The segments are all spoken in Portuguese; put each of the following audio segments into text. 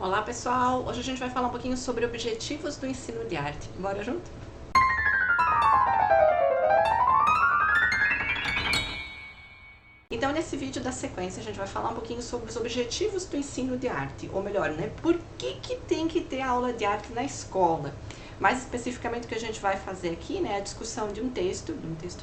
Olá pessoal, hoje a gente vai falar um pouquinho sobre objetivos do ensino de arte. Bora junto? Então nesse vídeo da sequência a gente vai falar um pouquinho sobre os objetivos do ensino de arte, ou melhor, né, por que tem que ter aula de arte na escola. Mais especificamente o que a gente vai fazer aqui, né, é a discussão de um texto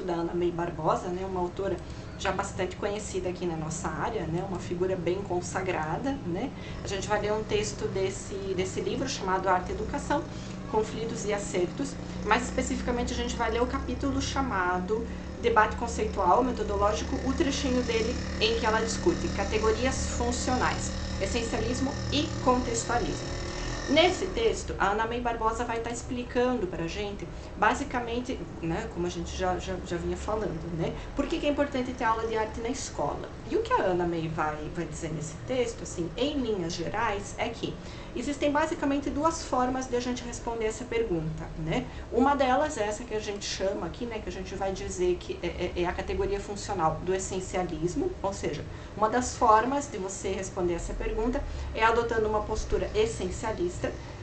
da Ana May Barbosa, né, uma autora já bastante conhecida aqui na nossa área, né, uma figura bem consagrada, né. A gente vai ler um texto desse livro chamado Arte e Educação, Conflitos e Acertos. Mais especificamente a gente vai ler o capítulo chamado Debate Conceitual, Metodológico, o trechinho dele em que ela discute categorias funcionais, essencialismo e contextualismo. Nesse texto, a Ana May Barbosa vai estar explicando para a gente, basicamente, né, como a gente já vinha falando, né, por que é importante ter aula de arte na escola. E o que a Ana May vai dizer nesse texto, assim, em linhas gerais, é que existem basicamente duas formas de a gente responder essa pergunta, né. Uma delas é essa que a gente chama aqui, né, que a gente vai dizer que é a categoria funcional do essencialismo, ou seja, uma das formas de você responder essa pergunta é adotando uma postura essencialista,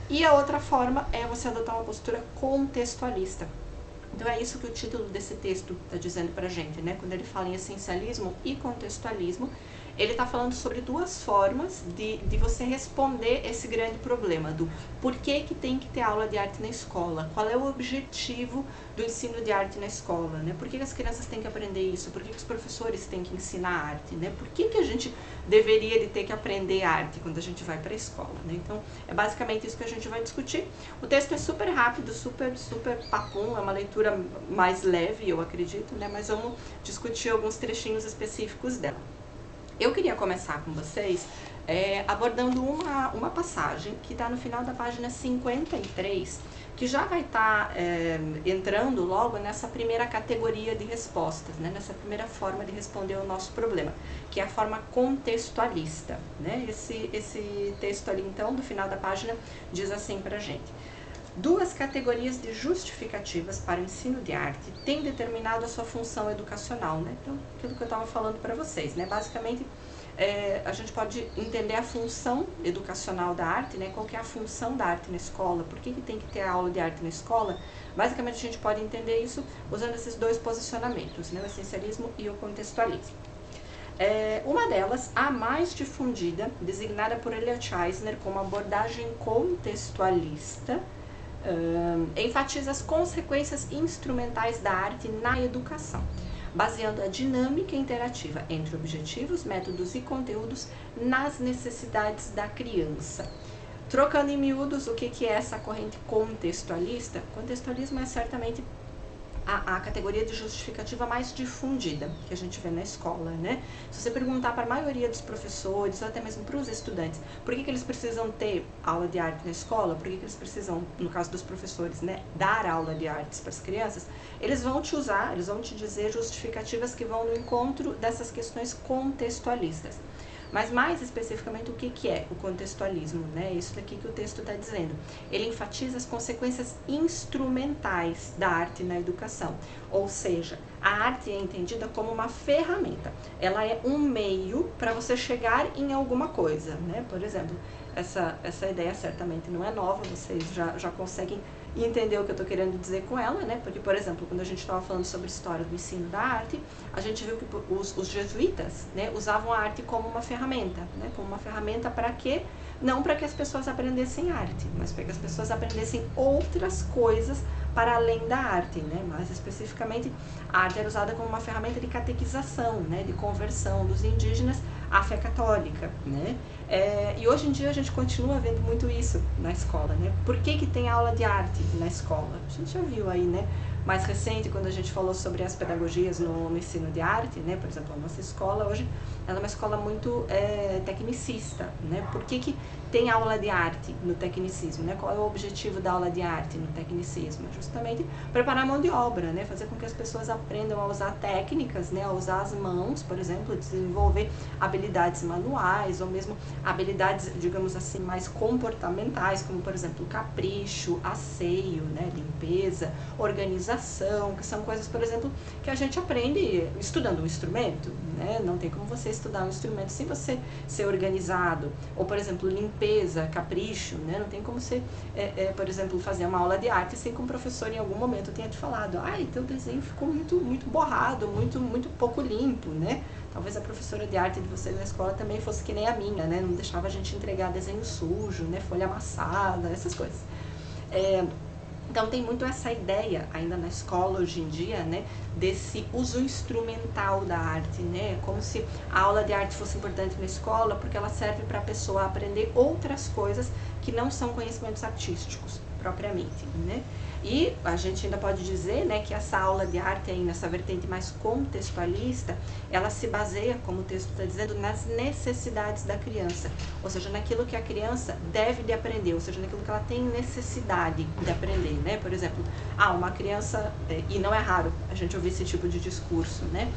e a outra forma é você adotar uma postura contextualista. Então é isso que o título desse texto está dizendo pra gente, né? Quando ele fala em essencialismo e contextualismo, ele está falando sobre duas formas de você responder esse grande problema do por que tem que ter aula de arte na escola, qual é o objetivo do ensino de arte na escola, né? Por que as crianças têm que aprender isso, por que os professores têm que ensinar arte, né? Por que a gente deveria de ter que aprender arte quando a gente vai para a escola, né? Então é basicamente isso que a gente vai discutir. O texto é super rápido, super papum, é uma leitura mais leve, eu acredito, né? Mas vamos discutir alguns trechinhos específicos dela. Eu queria começar com vocês abordando uma passagem que está no final da página 53, que já vai estar entrando logo nessa primeira categoria de respostas, né, nessa primeira forma de responder o nosso problema, que é a forma contextualista, né? Esse texto ali, então, do final da página, diz assim pra gente: duas categorias de justificativas para o ensino de arte têm determinado a sua função educacional, né? Então, aquilo que eu estava falando para vocês, né? Basicamente, a gente pode entender a função educacional da arte, né? Qual que é a função da arte na escola, por que tem que ter aula de arte na escola. Basicamente, a gente pode entender isso usando esses dois posicionamentos, né? O essencialismo e o contextualismo. Uma delas, a mais difundida, designada por Elliot Eisner como abordagem contextualista, enfatiza as consequências instrumentais da arte na educação, baseando a dinâmica interativa entre objetivos, métodos e conteúdos nas necessidades da criança. Trocando em miúdos, o que é essa corrente contextualista? Contextualismo é certamente a categoria de justificativa mais difundida que a gente vê na escola, né? Se você perguntar para a maioria dos professores, ou até mesmo para os estudantes, por que eles precisam ter aula de arte na escola, por que eles precisam, no caso dos professores, né, dar aula de artes para as crianças, eles vão te dizer justificativas que vão no encontro dessas questões contextualistas. Mas mais especificamente o que é o contextualismo, né? Isso daqui que o texto está dizendo. Ele enfatiza as consequências instrumentais da arte na educação, ou seja, a arte é entendida como uma ferramenta. Ela é um meio para você chegar em alguma coisa, né? Por exemplo, essa ideia certamente não é nova, vocês já conseguem entender o que eu estou querendo dizer com ela, né? Porque, por exemplo, quando a gente estava falando sobre a história do ensino da arte, a gente viu que os jesuítas, né, usavam a arte como uma ferramenta, né? Como uma ferramenta para quê? Não para que as pessoas aprendessem arte, mas para que as pessoas aprendessem outras coisas para além da arte, né? Mais especificamente, a arte era usada como uma ferramenta de catequização, né? De conversão dos indígenas à fé católica, né? E hoje em dia a gente continua vendo muito isso na escola, né? Por que tem aula de arte na escola? A gente já viu aí, né? Mais recente, quando a gente falou sobre as pedagogias no ensino de arte, né? Por exemplo, a nossa escola hoje ela é uma escola muito tecnicista, né? Por que tem aula de arte no tecnicismo, né? Qual é o objetivo da aula de arte no tecnicismo? Justamente preparar a mão de obra, né? Fazer com que as pessoas aprendam a usar técnicas, né? A usar as mãos, por exemplo, desenvolver habilidades manuais ou mesmo habilidades, digamos assim, mais comportamentais, como por exemplo, capricho, asseio, né? Limpeza, organização, que são coisas, por exemplo, que a gente aprende estudando um instrumento, né? né? Não tem como você estudar um instrumento sem você ser organizado. Ou, por exemplo, limpeza, capricho, né? Não tem como você, por exemplo, fazer uma aula de arte sem que um professor em algum momento tenha te falado: ai, teu desenho ficou muito borrado, muito pouco limpo, né? Talvez a professora de arte de vocês na escola também fosse que nem a minha, né? Não deixava a gente entregar desenho sujo, né? Folha amassada, essas coisas. Então tem muito essa ideia ainda na escola hoje em dia, né, desse uso instrumental da arte, né, como se a aula de arte fosse importante na escola porque ela serve para a pessoa aprender outras coisas que não são conhecimentos artísticos propriamente, né. E a gente ainda pode dizer, né, que essa aula de arte aí, nessa vertente mais contextualista, ela se baseia, como o texto está dizendo, nas necessidades da criança, ou seja, naquilo que a criança deve de aprender, ou seja, naquilo que ela tem necessidade de aprender, né? Por exemplo, uma criança, e não é raro a gente ouvir esse tipo de discurso, né?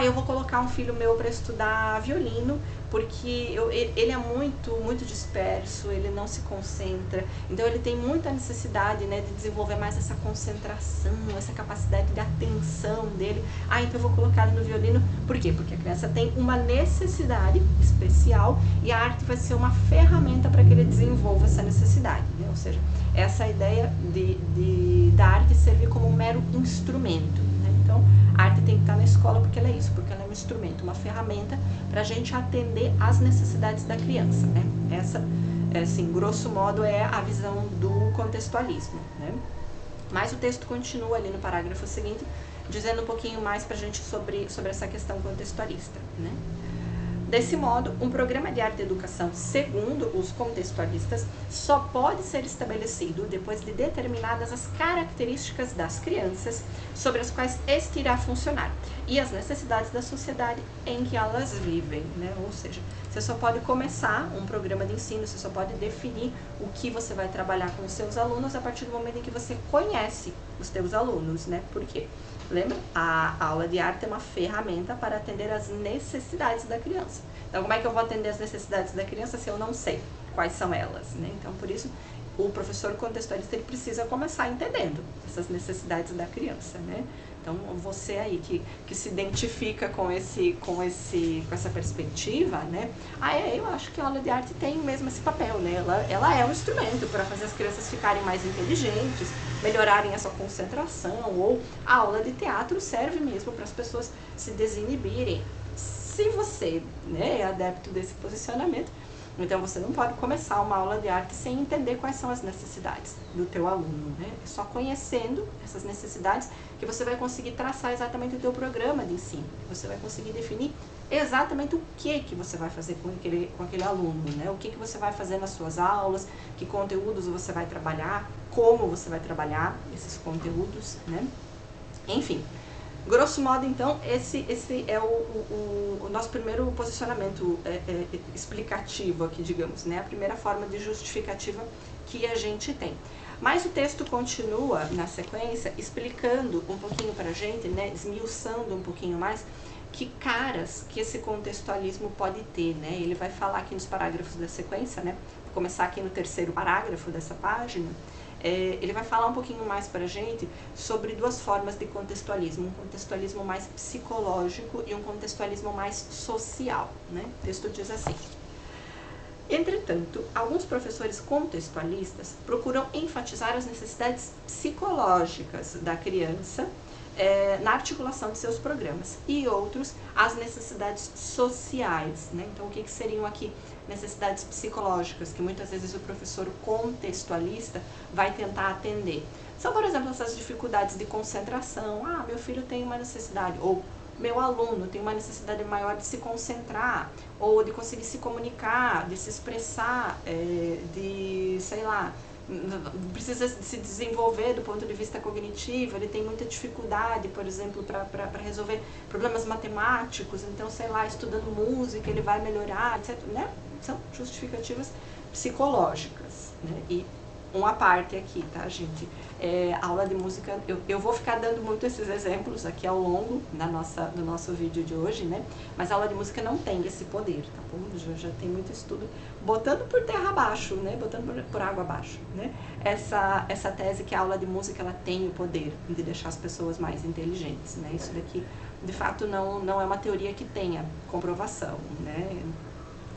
Eu vou colocar um filho meu para estudar violino, porque ele é muito disperso, ele não se concentra, então ele tem muita necessidade, né, de desenvolver mais essa concentração, essa capacidade de atenção dele. Então eu vou colocar ele no violino, por quê? Porque a criança tem uma necessidade especial e a arte vai ser uma ferramenta para que ele desenvolva essa necessidade, né? Ou seja, essa ideia da arte servir como um mero instrumento, né? Então, a arte tem que estar na escola porque ela é isso, porque ela é um instrumento, uma ferramenta para a gente atender às necessidades da criança, né? Essa, assim, grosso modo, é a visão do contextualismo, né? Mas o texto continua ali no parágrafo seguinte, dizendo um pouquinho mais para a gente sobre essa questão contextualista, né? Desse modo, um programa de arte e educação, segundo os contextualistas, só pode ser estabelecido depois de determinadas as características das crianças sobre as quais este irá funcionar e as necessidades da sociedade em que elas vivem, né? Ou seja, você só pode começar um programa de ensino, você só pode definir o que você vai trabalhar com os seus alunos a partir do momento em que você conhece os seus alunos, né? Por quê? Lembra? A aula de arte é uma ferramenta para atender às necessidades da criança. Então, como é que eu vou atender às necessidades da criança se eu não sei quais são elas, né? Então, por isso, o professor contextualista ele precisa começar entendendo essas necessidades da criança, né? Então, você aí que se identifica com essa perspectiva, né? Eu acho que a aula de arte tem mesmo esse papel, né? Ela é um instrumento para fazer as crianças ficarem mais inteligentes, melhorarem a sua concentração, ou a aula de teatro serve mesmo para as pessoas se desinibirem. Se você, né, é adepto desse posicionamento, então você não pode começar uma aula de arte sem entender quais são as necessidades do teu aluno, né? É só conhecendo essas necessidades que você vai conseguir traçar exatamente o teu programa de ensino, você vai conseguir definir exatamente o que você vai fazer com aquele aluno, né? O que você vai fazer nas suas aulas, que conteúdos você vai trabalhar, como você vai trabalhar esses conteúdos, né? Enfim, grosso modo, então, esse é o nosso primeiro posicionamento explicativo aqui, digamos, né? A primeira forma de justificativa que a gente tem. Mas o texto continua, na sequência, explicando um pouquinho pra gente, né? Esmiuçando um pouquinho mais que caras que esse contextualismo pode ter, né? Ele vai falar aqui nos parágrafos da sequência, né? Vou começar aqui no terceiro parágrafo dessa página. Ele vai falar um pouquinho mais para a gente sobre duas formas de contextualismo, um contextualismo mais psicológico e um contextualismo mais social, né? O texto diz assim: entretanto, alguns professores contextualistas procuram enfatizar as necessidades psicológicas da criança na articulação de seus programas, e outros as necessidades sociais, né? Então, o que seriam aqui necessidades psicológicas que muitas vezes o professor contextualista vai tentar atender? São, por exemplo, essas dificuldades de concentração. Meu filho tem uma necessidade, ou meu aluno tem uma necessidade maior de se concentrar, ou de conseguir se comunicar, de se expressar, de, sei lá, precisa se desenvolver do ponto de vista cognitivo, ele tem muita dificuldade, por exemplo, para resolver problemas matemáticos, então, sei lá, estudando música ele vai melhorar, etc., né? São justificativas psicológicas, né? E uma parte aqui, tá, gente? Aula de música, eu vou ficar dando muito esses exemplos aqui ao longo do nosso vídeo de hoje, né? Mas a aula de música não tem esse poder, tá bom? Já tem muito estudo botando por terra abaixo, né? Botando por água abaixo, né? Essa tese que a aula de música ela tem o poder de deixar as pessoas mais inteligentes, né? Isso daqui de fato não é uma teoria que tenha comprovação, né?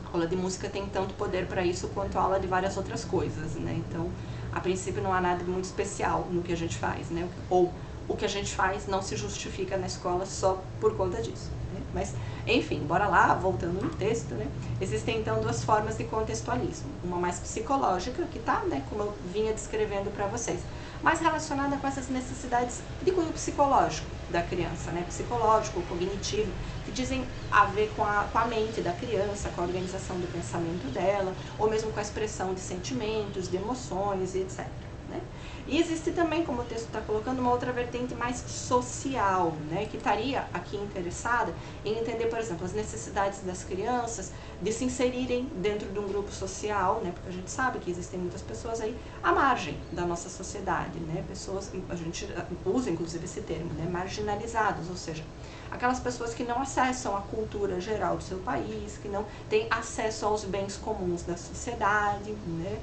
A aula de música tem tanto poder para isso quanto a aula de várias outras coisas, né? Então, a princípio não há nada muito especial no que a gente faz, né? Ou o que a gente faz não se justifica na escola só por conta disso, né? Mas, enfim, bora lá, voltando no texto, né? Existem então duas formas de contextualismo. Uma mais psicológica, que tá, né, como eu vinha descrevendo para vocês, mais relacionada com essas necessidades de cunho psicológico da criança, né? Psicológico, cognitivo, que dizem a ver com a mente da criança, com a organização do pensamento dela, ou mesmo com a expressão de sentimentos, de emoções e etc. Né? E existe também, como o texto está colocando, uma outra vertente mais social, né, que estaria aqui interessada em entender, por exemplo, as necessidades das crianças de se inserirem dentro de um grupo social, né, porque a gente sabe que existem muitas pessoas aí à margem da nossa sociedade, né, pessoas, a gente usa inclusive esse termo, né, marginalizados, ou seja, aquelas pessoas que não acessam a cultura geral do seu país, que não têm acesso aos bens comuns da sociedade, né.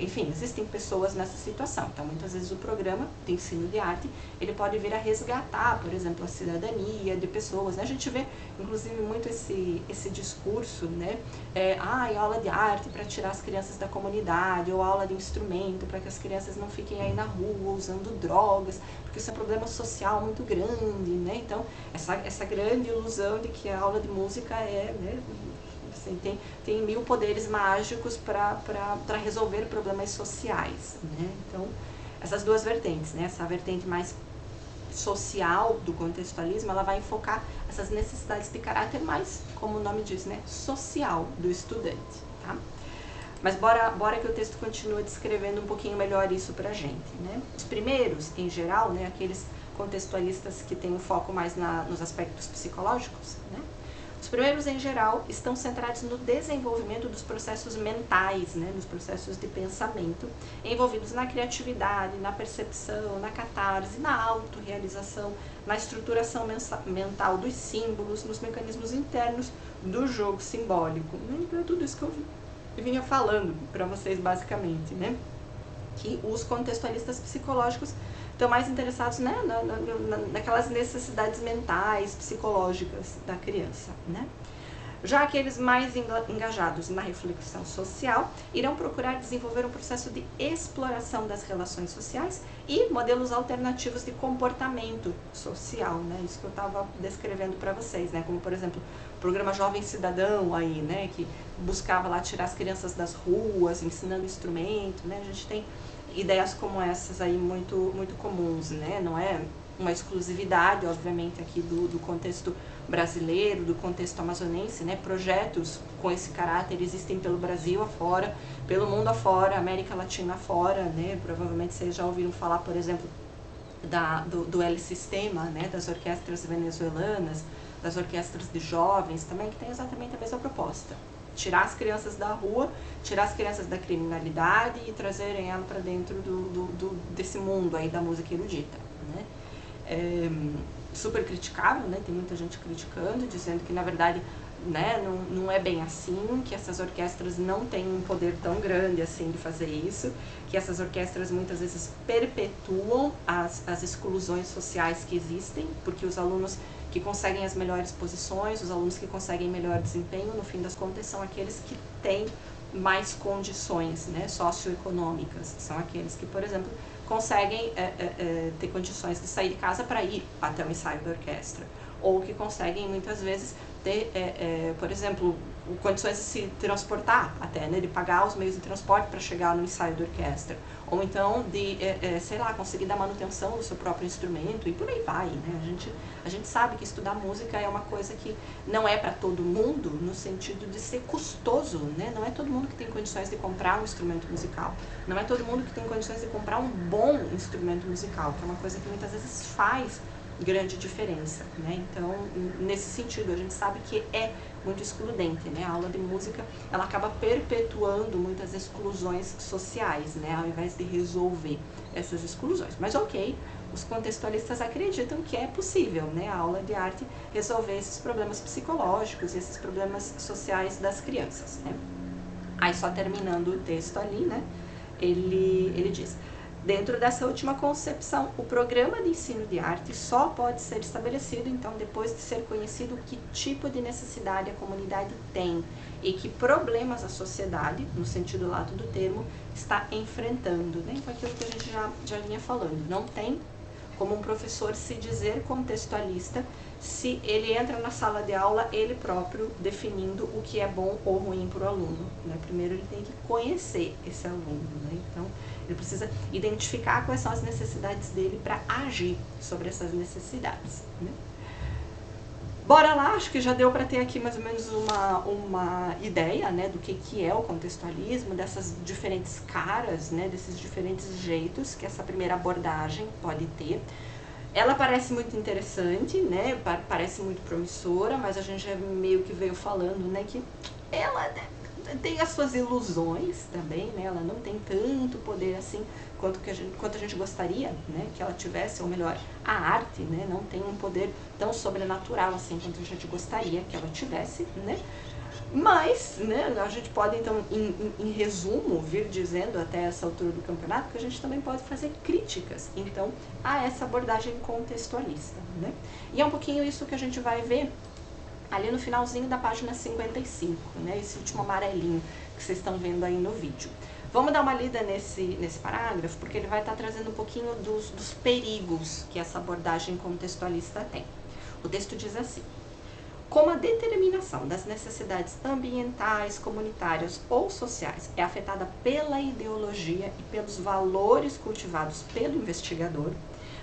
Enfim, existem pessoas nessa situação. Então, muitas vezes o programa de ensino de arte, ele pode vir a resgatar, por exemplo, a cidadania de pessoas, né? A gente vê, inclusive, muito esse discurso, né? Aula de arte para tirar as crianças da comunidade, ou aula de instrumento para que as crianças não fiquem aí na rua usando drogas, porque isso é um problema social muito grande, né? Então, essa grande ilusão de que a aula de música é, né, assim, tem 1000 poderes mágicos para resolver problemas sociais, né? Então, essas duas vertentes, né? Essa vertente mais social do contextualismo, ela vai enfocar essas necessidades de caráter mais, como o nome diz, né, social do estudante, tá? Mas bora que o texto continua descrevendo um pouquinho melhor isso pra gente, né? Os primeiros, em geral, né, aqueles contextualistas que têm um foco mais nos aspectos psicológicos, né? Os primeiros, em geral, estão centrados no desenvolvimento dos processos mentais, né, nos processos de pensamento, envolvidos na criatividade, na percepção, na catarse, na autorrealização, na estruturação mental dos símbolos, nos mecanismos internos do jogo simbólico. Então, é tudo isso que eu vinha falando para vocês, basicamente, né? Que os contextualistas psicológicos estão mais interessados, né, naquelas necessidades mentais, psicológicas da criança, né? Já aqueles mais engajados na reflexão social irão procurar desenvolver um processo de exploração das relações sociais e modelos alternativos de comportamento social, né? Isso que eu estava descrevendo para vocês, né? Como, por exemplo, o programa Jovem Cidadão aí, né? Que buscava lá tirar as crianças das ruas, ensinando instrumento, né? A gente tem ideias como essas aí muito comuns, né? Não é uma exclusividade, obviamente, aqui do contexto brasileiro, do contexto amazonense, né? Projetos com esse caráter existem pelo Brasil afora, pelo mundo afora, América Latina afora, né? Provavelmente vocês já ouviram falar, por exemplo, do El Sistema, né? Das orquestras venezuelanas, das orquestras de jovens também, que tem exatamente a mesma proposta. Tirar as crianças da rua, tirar as crianças da criminalidade e trazerem ela para dentro desse mundo aí da música erudita, né? Super criticável, né? Tem muita gente criticando, dizendo que na verdade, né, não é bem assim, que essas orquestras não têm um poder tão grande assim de fazer isso, que essas orquestras muitas vezes perpetuam as exclusões sociais que existem, porque os alunos que conseguem as melhores posições, os alunos que conseguem melhor desempenho, no fim das contas, são aqueles que têm mais condições, né, socioeconômicas. São aqueles que, por exemplo, conseguem ter condições de sair de casa para ir até o ensaio da orquestra, ou que conseguem, muitas vezes, ter, por exemplo, condições de se transportar até, né, de pagar os meios de transporte para chegar no ensaio da orquestra, ou então de, sei lá, conseguir dar manutenção do seu próprio instrumento e por aí vai, né? A gente sabe que estudar música é uma coisa que não é para todo mundo, no sentido de ser custoso, né? Não é todo mundo que tem condições de comprar um instrumento musical, não é todo mundo que tem condições de comprar um bom instrumento musical, que é uma coisa que muitas vezes faz grande diferença, né? Então, nesse sentido, a gente sabe que é muito excludente, né? A aula de música, ela acaba perpetuando muitas exclusões sociais, né? Ao invés de resolver essas exclusões. Mas ok, os contextualistas acreditam que é possível, né? A aula de arte resolver esses problemas psicológicos, esses problemas sociais das crianças, né? Aí, só terminando o texto ali, né? Ele diz: Dentro dessa última concepção, o programa de ensino de arte só pode ser estabelecido, então, depois de ser conhecido que tipo de necessidade a comunidade tem e que problemas a sociedade, no sentido lato do termo, está enfrentando, né? Então, aquilo que a gente já vinha falando, não tem como um professor se dizer contextualista se ele entra na sala de aula ele próprio definindo o que é bom ou ruim para o aluno, né? Primeiro ele tem que conhecer esse aluno, né? Então ele precisa identificar quais são as necessidades dele para agir sobre essas necessidades, né? Bora lá, acho que já deu para ter aqui mais ou menos uma ideia, né, do que é o contextualismo, dessas diferentes caras, né, desses diferentes jeitos que essa primeira abordagem pode ter. Ela parece muito interessante, né, parece muito promissora, mas a gente já meio que veio falando, né, que ela tem as suas ilusões também, né, ela não tem tanto poder assim quanto a gente gostaria, né, que ela tivesse, ou melhor, a arte, né, não tem um poder tão sobrenatural assim quanto a gente gostaria que ela tivesse, né, mas, né, a gente pode então, em resumo, vir dizendo até essa altura do campeonato que a gente também pode fazer críticas, então, a essa abordagem contextualista, né, e é um pouquinho isso que a gente vai ver ali no finalzinho da página 55, né, esse último amarelinho que vocês estão vendo aí no vídeo. Vamos dar uma lida nesse parágrafo, porque ele vai estar trazendo um pouquinho dos perigos que essa abordagem contextualista tem. O texto diz assim: como a determinação das necessidades ambientais, comunitárias ou sociais é afetada pela ideologia e pelos valores cultivados pelo investigador,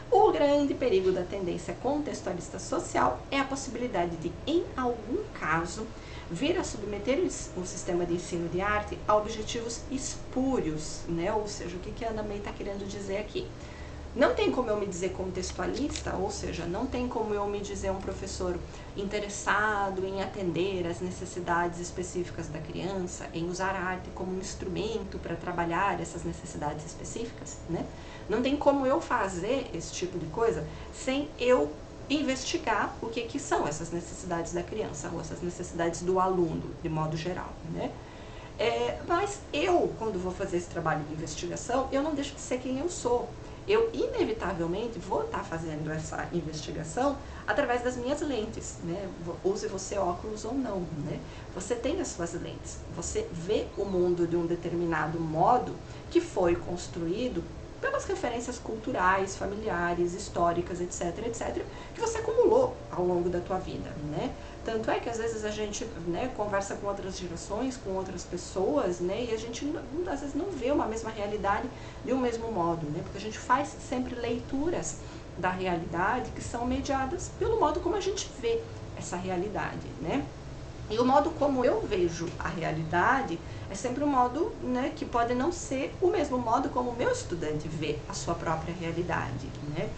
o grande perigo da tendência contextualista social é a possibilidade de, em algum caso, vir a submeter o sistema de ensino de arte a objetivos espúrios, né? Ou seja, o que a Ana May está querendo dizer aqui? Não tem como eu me dizer contextualista, ou seja, não tem como eu me dizer um professor interessado em atender às necessidades específicas da criança, em usar a arte como um instrumento para trabalhar essas necessidades específicas, né? Não tem como eu fazer esse tipo de coisa sem eu investigar o que são essas necessidades da criança, ou essas necessidades do aluno, de modo geral, né? Mas eu, quando vou fazer esse trabalho de investigação, eu não deixo de ser quem eu sou. Eu, inevitavelmente, vou estar fazendo essa investigação através das minhas lentes, né? Use você óculos ou não, né? Você tem as suas lentes, você vê o mundo de um determinado modo que foi construído pelas referências culturais, familiares, históricas, etc, etc, que você acumulou ao longo da tua vida, né? Tanto é que às vezes a gente, né, conversa com outras gerações, com outras pessoas, né, e a gente às vezes não vê uma mesma realidade de um mesmo modo, né? Porque a gente faz sempre leituras da realidade que são mediadas pelo modo como a gente vê essa realidade, né? E o modo como eu vejo a realidade é sempre um modo, né, que pode não ser o mesmo modo como o meu estudante vê a sua própria realidade, né?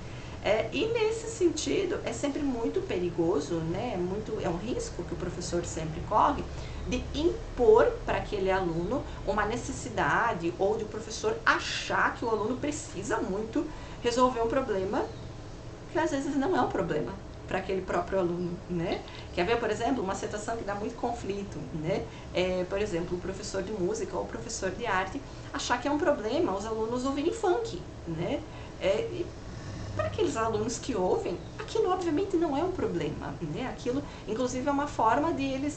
E nesse sentido é sempre muito perigoso, né? É um risco que o professor sempre corre de impor para aquele aluno uma necessidade, ou de o professor achar que o aluno precisa muito resolver um problema que às vezes não é um problema para aquele próprio aluno, né? Quer ver, por exemplo, uma situação que dá muito conflito, né? Por exemplo, o professor de música ou o professor de arte achar que é um problema os alunos ouvirem funk, né? Para aqueles alunos que ouvem, aquilo obviamente não é um problema, né? Aquilo, inclusive, é uma forma deles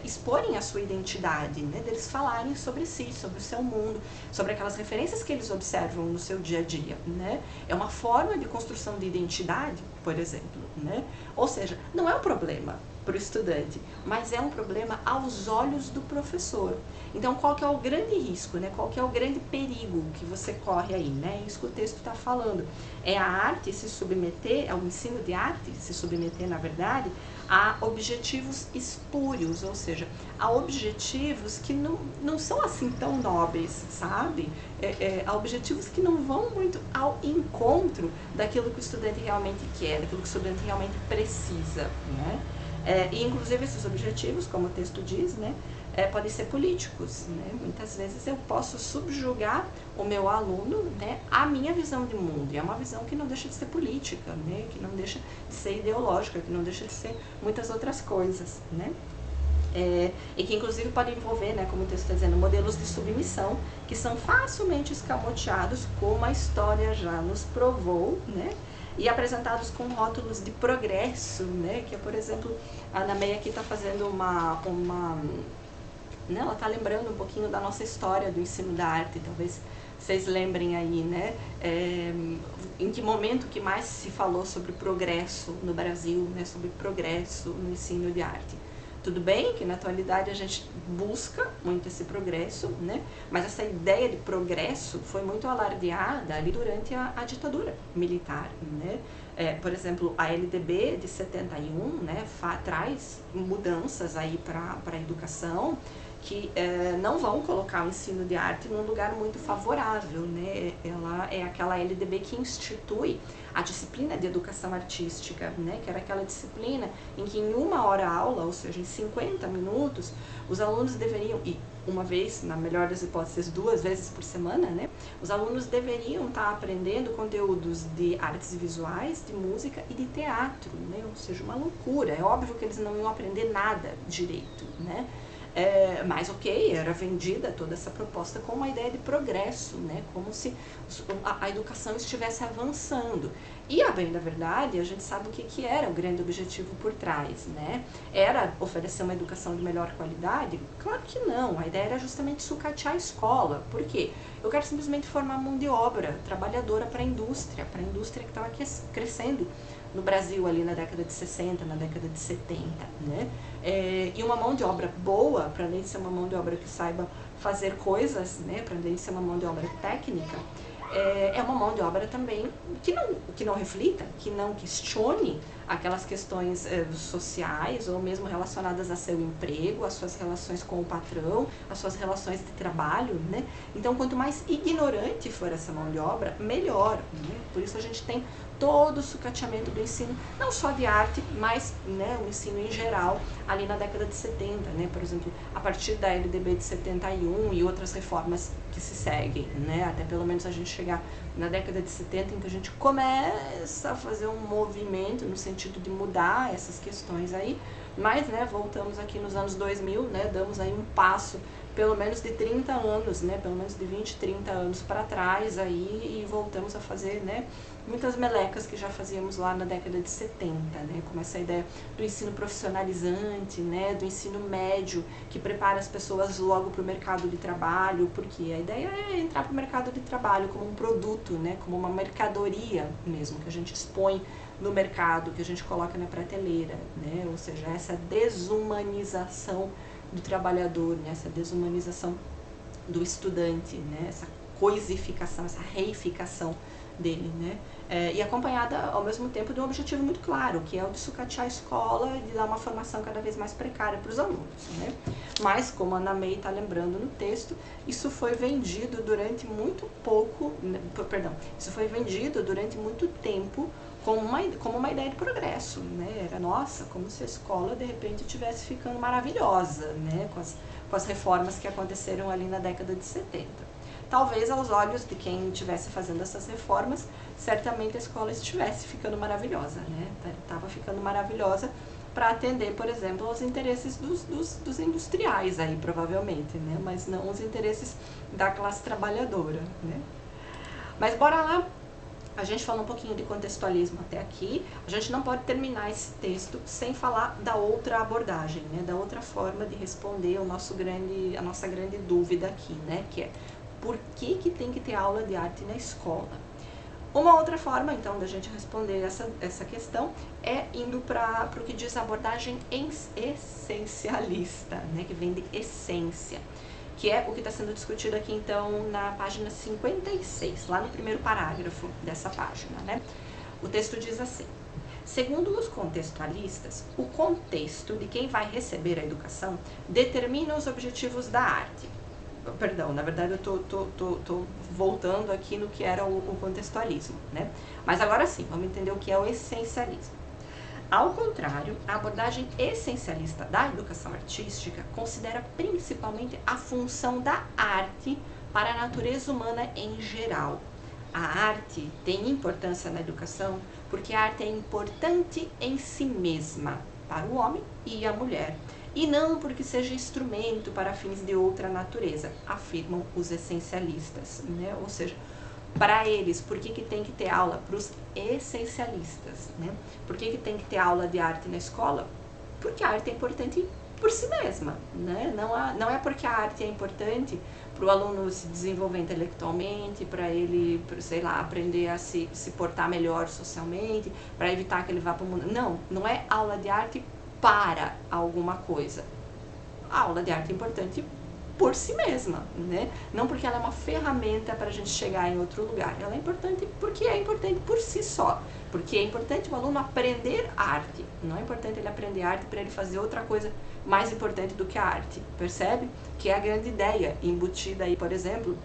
exporem a sua identidade, né? Deles falarem sobre si, sobre o seu mundo, sobre aquelas referências que eles observam no seu dia a dia, né? É uma forma de construção de identidade, por exemplo, né? Ou seja, não é um problema para o estudante, mas é um problema aos olhos do professor. Então, qual que é o grande risco, né? Qual que é o grande perigo que você corre aí, né? É isso que o texto está falando. É a arte se submeter, é o ensino de arte se submeter, na verdade, a objetivos espúrios, ou seja, a objetivos que não são assim tão nobres, sabe? A objetivos que não vão muito ao encontro daquilo que o estudante realmente quer, daquilo que o estudante realmente precisa, né? E inclusive esses objetivos, como o texto diz, né, podem ser políticos, né? Muitas vezes eu posso subjugar o meu aluno, né, à minha visão de mundo, e é uma visão que não deixa de ser política, né, que não deixa de ser ideológica, que não deixa de ser muitas outras coisas, né? e que inclusive pode envolver, né, como o texto está dizendo, modelos de submissão que são facilmente escamoteados, como a história já nos provou, né, e apresentados com rótulos de progresso, né, que é, por exemplo, a Ana May aqui está fazendo né, ela está lembrando um pouquinho da nossa história do ensino da arte, talvez vocês lembrem aí, né, em que momento que mais se falou sobre progresso no Brasil, né, sobre progresso no ensino de arte. Tudo bem que na atualidade a gente busca muito esse progresso, né, mas essa ideia de progresso foi muito alardeada ali durante a ditadura militar, né. Por exemplo, a LDB de 71, né, traz mudanças aí para a educação, que não vão colocar o ensino de arte num lugar muito favorável, né? Ela é aquela LDB que institui a disciplina de educação artística, né? Que era aquela disciplina em que em 1 hora aula, ou seja, em 50 minutos, os alunos deveriam, e uma vez, na melhor das hipóteses, 2 vezes por semana, né? Os alunos deveriam estar aprendendo conteúdos de artes visuais, de música e de teatro, né? Ou seja, uma loucura. É óbvio que eles não iam aprender nada direito, né? Mas ok, era vendida toda essa proposta com uma ideia de progresso, né? Como se a educação estivesse avançando. E, a bem da verdade, a gente sabe o que era o grande objetivo por trás, né? Era oferecer uma educação de melhor qualidade? Claro que não, a ideia era justamente sucatear a escola. Por quê? Eu quero simplesmente formar mão de obra trabalhadora para a indústria que estava crescendo no Brasil ali na década de 60, na década de 70, né? E uma mão de obra boa, para além de ser uma mão de obra que saiba fazer coisas, né? Para além de ser uma mão de obra técnica, é uma mão de obra também que não reflita, que não questione aquelas questões sociais ou mesmo relacionadas a seu emprego, as suas relações com o patrão, as suas relações de trabalho, né? Então, quanto mais ignorante for essa mão de obra, melhor, né? Por isso a gente tem todo o sucateamento do ensino, não só de arte, mas, né, o ensino em geral, ali na década de 70, né? Por exemplo, a partir da LDB de 71 e outras reformas que se seguem, né? Até pelo menos a gente chegar na década de 70, em que a gente começa a fazer um movimento no sentido de mudar essas questões aí, mas, né, voltamos aqui nos anos 2000, né, damos aí um passo pelo menos de 30 anos, né, pelo menos de 20, 30 anos para trás aí, e voltamos a fazer, né, muitas melecas que já fazíamos lá na década de 70, né, como essa ideia do ensino profissionalizante, né, do ensino médio, que prepara as pessoas logo para o mercado de trabalho, porque a ideia é entrar para o mercado de trabalho como um produto, né, como uma mercadoria mesmo, que a gente expõe no mercado, que a gente coloca na prateleira, né, ou seja, essa desumanização do trabalhador, né, essa desumanização do estudante, né, essa coisificação, essa reificação dele, né, e acompanhada ao mesmo tempo de um objetivo muito claro, que é o de sucatear a escola e de dar uma formação cada vez mais precária para os alunos, né. Mas, como a Ana May está lembrando no texto, isso foi vendido durante muito isso foi vendido durante muito tempo como uma ideia de progresso, né? Era, nossa, como se a escola de repente estivesse ficando maravilhosa, né? Com as reformas que aconteceram ali na década de 70. Talvez aos olhos de quem estivesse fazendo essas reformas, certamente a escola estivesse ficando maravilhosa, né? Estava ficando maravilhosa para atender, por exemplo, aos interesses dos industriais aí, provavelmente, né? Mas não os interesses da classe trabalhadora, né? Mas bora lá. A gente falou um pouquinho de contextualismo até aqui, a gente não pode terminar esse texto sem falar da outra abordagem, né, da outra forma de responder a nossa grande dúvida aqui, né, que é por que tem que ter aula de arte na escola? Uma outra forma, então, da gente responder essa questão é indo para o que diz a abordagem essencialista, né, que vem de essência, que é o que está sendo discutido aqui, então, na página 56, lá no primeiro parágrafo dessa página, né? O texto diz assim: segundo os contextualistas, o contexto de quem vai receber a educação determina os objetivos da arte. Perdão, na verdade eu tô voltando aqui no que era o contextualismo, né? Mas agora sim, vamos entender o que é o essencialismo. Ao contrário, a abordagem essencialista da educação artística considera principalmente a função da arte para a natureza humana em geral. A arte tem importância na educação porque a arte é importante em si mesma, para o homem e a mulher. e não porque seja instrumento para fins de outra natureza, afirmam os essencialistas, né? Ou seja, para eles, por que tem que ter aula? Para os essencialistas, né? Por que tem que ter aula de arte na escola? Porque a arte é importante por si mesma, né? Não é porque a arte é importante para o aluno se desenvolver intelectualmente, para ele, sei lá, aprender a se portar melhor socialmente, para evitar que ele vá para o mundo. Não é aula de arte para alguma coisa. A aula de arte é importante por si mesma, né? Não porque ela é uma ferramenta para a gente chegar em outro lugar. Ela é importante porque é importante por si só. Porque é importante o aluno aprender arte. Não é importante ele aprender arte para ele fazer outra coisa mais importante do que a arte. Percebe? Que é a grande ideia embutida aí, por exemplo,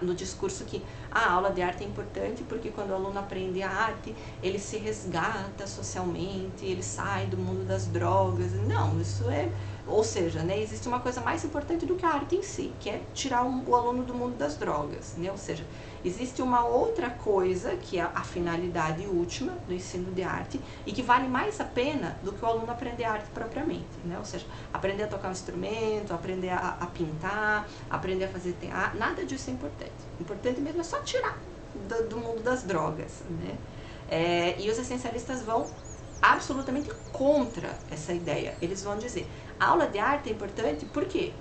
no discurso que a aula de arte é importante porque quando o aluno aprende a arte, ele se resgata socialmente, ele sai do mundo das drogas. Não, isso é... Ou seja, né, existe uma coisa mais importante do que a arte em si, que é tirar o aluno do mundo das drogas, né? Ou seja, existe uma outra coisa, que é a finalidade última do ensino de arte, e que vale mais a pena do que o aluno aprender arte propriamente, né? Ou seja, aprender a tocar um instrumento, aprender a pintar, aprender a fazer teatro, nada disso é importante. O importante mesmo é só tirar do mundo das drogas, né? E os essencialistas vão absolutamente contra essa ideia. Eles vão dizer, a aula de arte é importante por quê?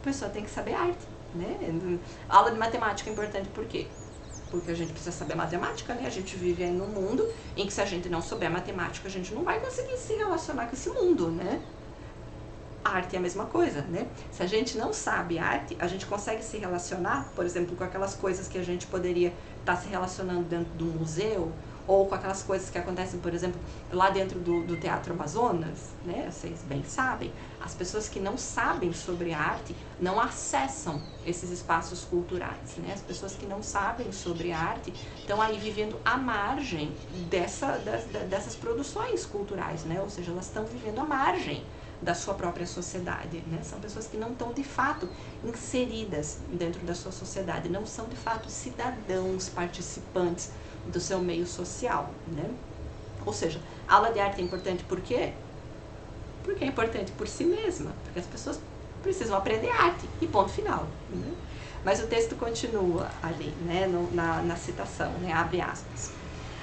A pessoa tem que saber arte, né? A aula de matemática é importante por quê? Porque a gente precisa saber matemática, né? A gente vive aí num mundo em que se a gente não souber matemática, a gente não vai conseguir se relacionar com esse mundo, né? A arte é a mesma coisa, né? Se a gente não sabe arte, a gente consegue se relacionar, por exemplo, com aquelas coisas que a gente poderia estar se relacionando dentro do museu, ou com aquelas coisas que acontecem, por exemplo, lá dentro do Teatro Amazonas, né? Vocês bem sabem, as pessoas que não sabem sobre arte não acessam esses espaços culturais, né? As pessoas que não sabem sobre arte estão aí vivendo à margem dessas produções culturais, né? Ou seja, elas estão vivendo à margem da sua própria sociedade, né? São pessoas que não estão de fato inseridas dentro da sua sociedade, não são de fato cidadãos participantes do seu meio social, né? Ou seja, a aula de arte é importante por quê? Porque é importante por si mesma, porque as pessoas precisam aprender arte, e ponto final, né? Mas o texto continua ali, né, na citação, né, abre aspas.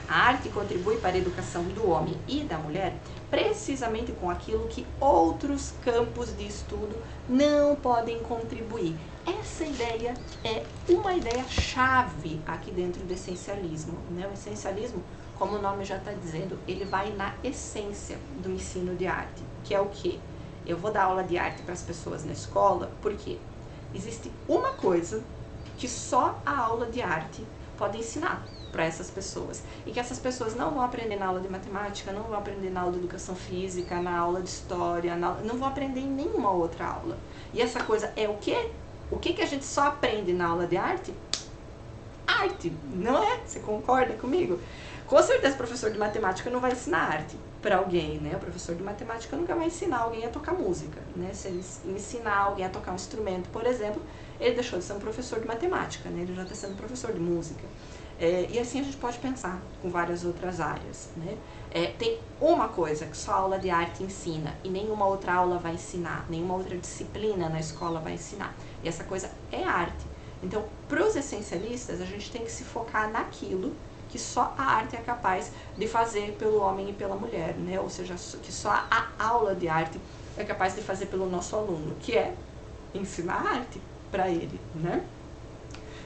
A arte contribui para a educação do homem e da mulher precisamente com aquilo que outros campos de estudo não podem contribuir. Essa ideia é uma ideia chave aqui dentro do essencialismo, né? O essencialismo, como o nome já está dizendo, ele vai na essência do ensino de arte, que é o quê? Eu vou dar aula de arte para as pessoas na escola, porque existe uma coisa que só a aula de arte pode ensinar para essas pessoas, e que essas pessoas não vão aprender na aula de matemática, não vão aprender na aula de educação física, na aula de história, não vão aprender em nenhuma outra aula. E essa coisa é o quê? O que a gente só aprende na aula de arte? Arte, não é? Você concorda comigo? Com certeza o professor de matemática não vai ensinar arte para alguém, né? O professor de matemática nunca vai ensinar alguém a tocar música, né? Se ele ensinar alguém a tocar um instrumento, por exemplo, ele deixou de ser um professor de matemática, né? Ele já está sendo professor de música. E assim a gente pode pensar com várias outras áreas, né? Tem uma coisa que só a aula de arte ensina e nenhuma outra aula vai ensinar, nenhuma outra disciplina na escola vai ensinar. E essa coisa é arte. Então, para os essencialistas, a gente tem que se focar naquilo que só a arte é capaz de fazer pelo homem e pela mulher, né? Ou seja, que só a aula de arte é capaz de fazer pelo nosso aluno, que é ensinar arte para ele, né?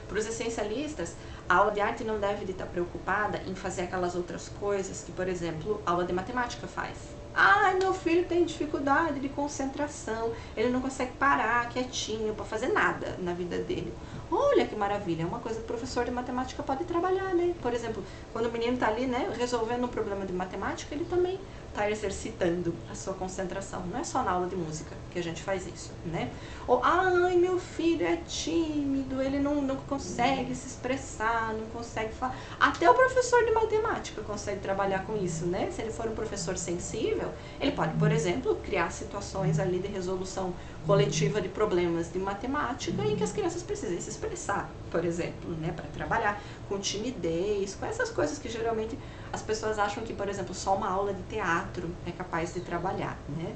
Para os essencialistas, a aula de arte não deve estar preocupada em fazer aquelas outras coisas que, por exemplo, a aula de matemática faz. Ah, meu filho tem dificuldade de concentração, ele não consegue parar quietinho para fazer nada na vida dele. Olha que maravilha, é uma coisa que o professor de matemática pode trabalhar, né? Por exemplo, quando o menino está ali, né, resolvendo um problema de matemática, ele também está exercitando a sua concentração. Não é só na aula de música que a gente faz isso, né? Ou, ai, meu filho é tímido, ele não consegue se expressar, não consegue falar. Até o professor de matemática consegue trabalhar com isso, né? Se ele for um professor sensível, ele pode, por exemplo, criar situações ali de resolução coletiva de problemas de matemática em que as crianças precisam se expressar, por exemplo, né, para trabalhar com timidez, com essas coisas que geralmente as pessoas acham que, por exemplo, só uma aula de teatro é capaz de trabalhar, né?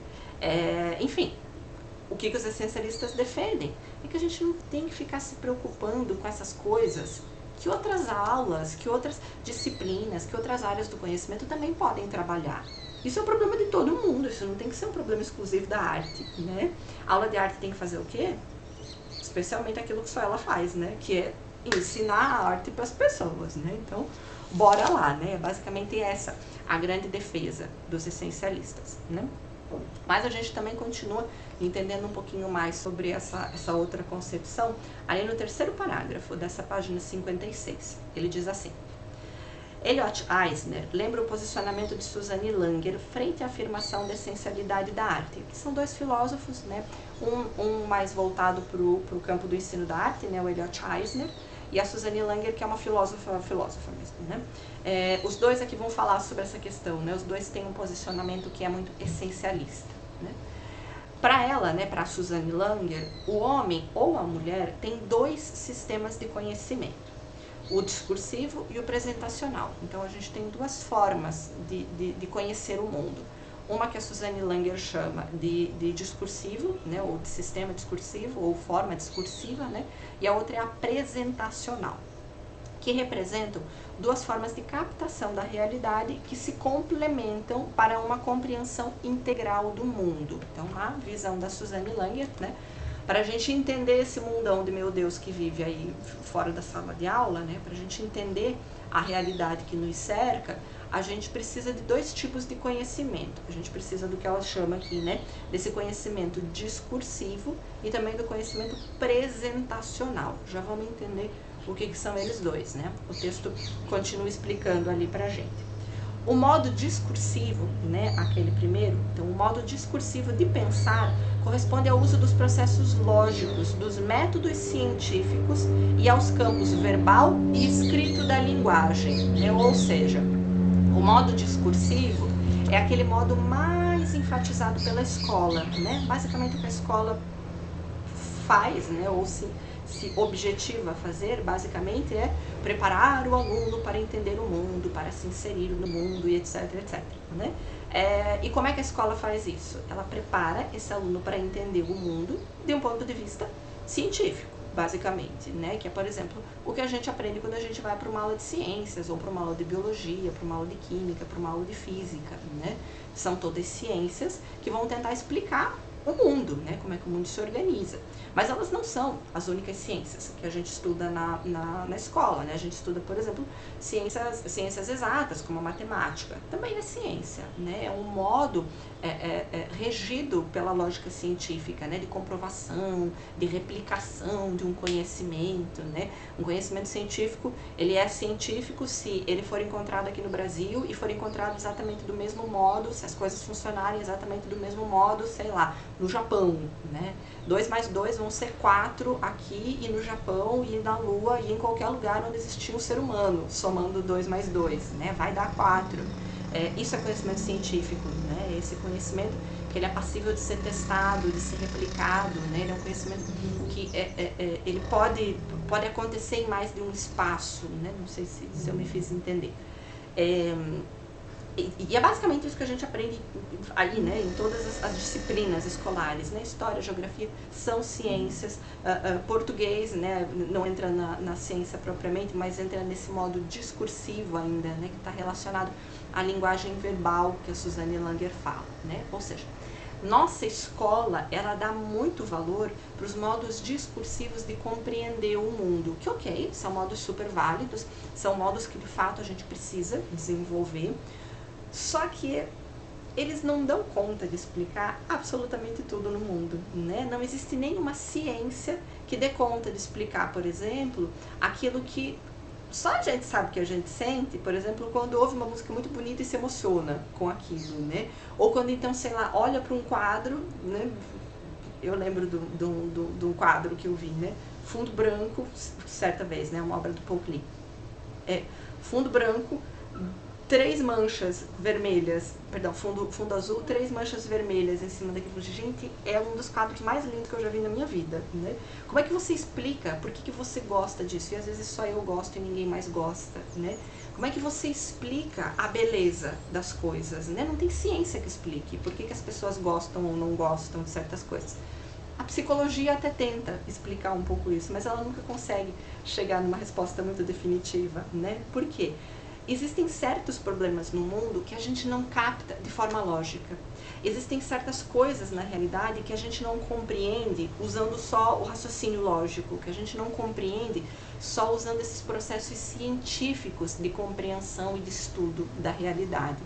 Enfim, o que os essencialistas defendem é que a gente não tem que ficar se preocupando com essas coisas que outras aulas, que outras disciplinas, que outras áreas do conhecimento também podem trabalhar. Isso é um problema de todo mundo, isso não tem que ser um problema exclusivo da arte, né? A aula de arte tem que fazer o quê? Especialmente aquilo que só ela faz, né? Que é ensinar a arte para as pessoas, né? Então, bora lá, né? Basicamente essa a grande defesa dos essencialistas, né? Mas a gente também continua entendendo um pouquinho mais sobre essa outra concepção ali no terceiro parágrafo dessa página 56. Ele diz assim: Elliot Eisner lembra o posicionamento de Suzanne Langer frente à afirmação da essencialidade da arte, que são dois filósofos, né? Um mais voltado para o campo do ensino da arte, né? O Elliot Eisner, e a Suzanne Langer, que é uma filósofa mesmo, né? Os dois aqui vão falar sobre essa questão, né? Os dois têm um posicionamento que é muito essencialista, né? Para ela, né, para a Suzanne Langer, o homem ou a mulher tem dois sistemas de conhecimento: o discursivo e o presentacional. Então a gente tem duas formas de conhecer o mundo. Uma que a Suzanne Langer chama de discursivo, né, ou de sistema discursivo, ou forma discursiva, né, e a outra é a apresentacional, que representam duas formas de captação da realidade que se complementam para uma compreensão integral do mundo. Então, a visão da Suzanne Langer, né, para a gente entender esse mundão de meu Deus que vive aí fora da sala de aula, né, para a gente entender a realidade que nos cerca, a gente precisa de dois tipos de conhecimento. A gente precisa do que ela chama aqui, né, desse conhecimento discursivo e também do conhecimento presentacional. Já vamos entender o que são eles dois, né? O texto continua explicando ali pra gente. O modo discursivo, né, aquele primeiro, então o modo discursivo de pensar corresponde ao uso dos processos lógicos, dos métodos científicos e aos campos verbal e escrito da linguagem, né? Ou seja, o modo discursivo é aquele modo mais enfatizado pela escola, né? Basicamente o que a escola faz, né, ou se objetiva a fazer, basicamente, é preparar o aluno para entender o mundo, para se inserir no mundo e etc, etc, né? E como é que a escola faz isso? Ela prepara esse aluno para entender o mundo de um ponto de vista científico, basicamente, né? Que é, por exemplo, o que a gente aprende quando a gente vai para uma aula de ciências, ou para uma aula de biologia, para uma aula de química, para uma aula de física, né? São todas ciências que vão tentar explicar o mundo, né? Como é que o mundo se organiza. Mas elas não são as únicas ciências que a gente estuda na escola, né? A gente estuda, por exemplo, ciências exatas, como a matemática. Também é ciência, né? É um modo regido pela lógica científica, né? De comprovação, de replicação de um conhecimento, né? Um conhecimento científico, ele é científico se ele for encontrado aqui no Brasil e for encontrado exatamente do mesmo modo, se as coisas funcionarem exatamente do mesmo modo, sei lá, no Japão, né? 2 mais 2 vão ser 4 aqui e no Japão e na Lua e em qualquer lugar onde existir um ser humano, somando 2 mais 2, né? Vai dar 4. Isso é conhecimento científico, né? Esse conhecimento que ele é passível de ser testado, de ser replicado, né? Ele é um conhecimento que ele pode acontecer em mais de um espaço, né? Não sei se eu me fiz entender. E é basicamente isso que a gente aprende aí, né, em todas as disciplinas escolares, né? História, geografia são ciências, português, né, não entra na ciência propriamente, mas entra nesse modo discursivo ainda, né, que está relacionado à linguagem verbal que a Suzanne Langer fala, né? Ou seja, nossa escola, ela dá muito valor para os modos discursivos de compreender o mundo, que ok, são modos super válidos, são modos que de fato a gente precisa desenvolver, só que eles não dão conta de explicar absolutamente tudo no mundo, né? Não existe nenhuma ciência que dê conta de explicar, por exemplo, aquilo que só a gente sabe que a gente sente, por exemplo, quando ouve uma música muito bonita e se emociona com aquilo, né? Ou quando então, sei lá, olha para um quadro, né? Eu lembro de um quadro que eu vi, né? Fundo branco, certa vez, né? Uma obra do Paul Klee. Fundo branco, 3 manchas vermelhas, perdão, fundo azul, 3 manchas vermelhas em cima daquilo. Gente, é um dos quadros mais lindos que eu já vi na minha vida, né? Como é que você explica por que você gosta disso? E às vezes só eu gosto e ninguém mais gosta, né? Como é que você explica a beleza das coisas, né? Não tem ciência que explique por que as pessoas gostam ou não gostam de certas coisas. A psicologia até tenta explicar um pouco isso, mas ela nunca consegue chegar numa resposta muito definitiva, né? Por quê? Existem certos problemas no mundo que a gente não capta de forma lógica. Existem certas coisas na realidade que a gente não compreende usando só o raciocínio lógico, que a gente não compreende só usando esses processos científicos de compreensão e de estudo da realidade.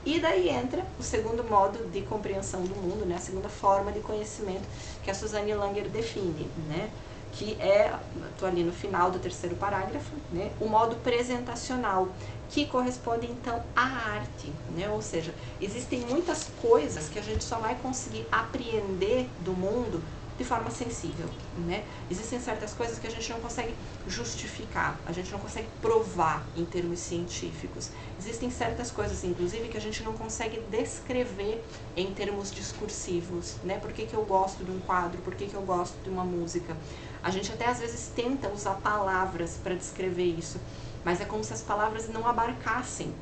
E daí entra o segundo modo de compreensão do mundo, né? A segunda forma de conhecimento que a Suzanne Langer define, né? Que é, estou ali no final do 3º parágrafo, né? O modo presentacional, que corresponde então à arte, né? Ou seja, existem muitas coisas que a gente só vai conseguir apreender do mundo de forma sensível, né? Existem certas coisas que a gente não consegue justificar, a gente não consegue provar em termos científicos. Existem certas coisas, inclusive, que a gente não consegue descrever em termos discursivos, né? Por que eu gosto de um quadro, por que eu gosto de uma música? A gente até às vezes tenta usar palavras para descrever isso, mas é como se as palavras não abarcassem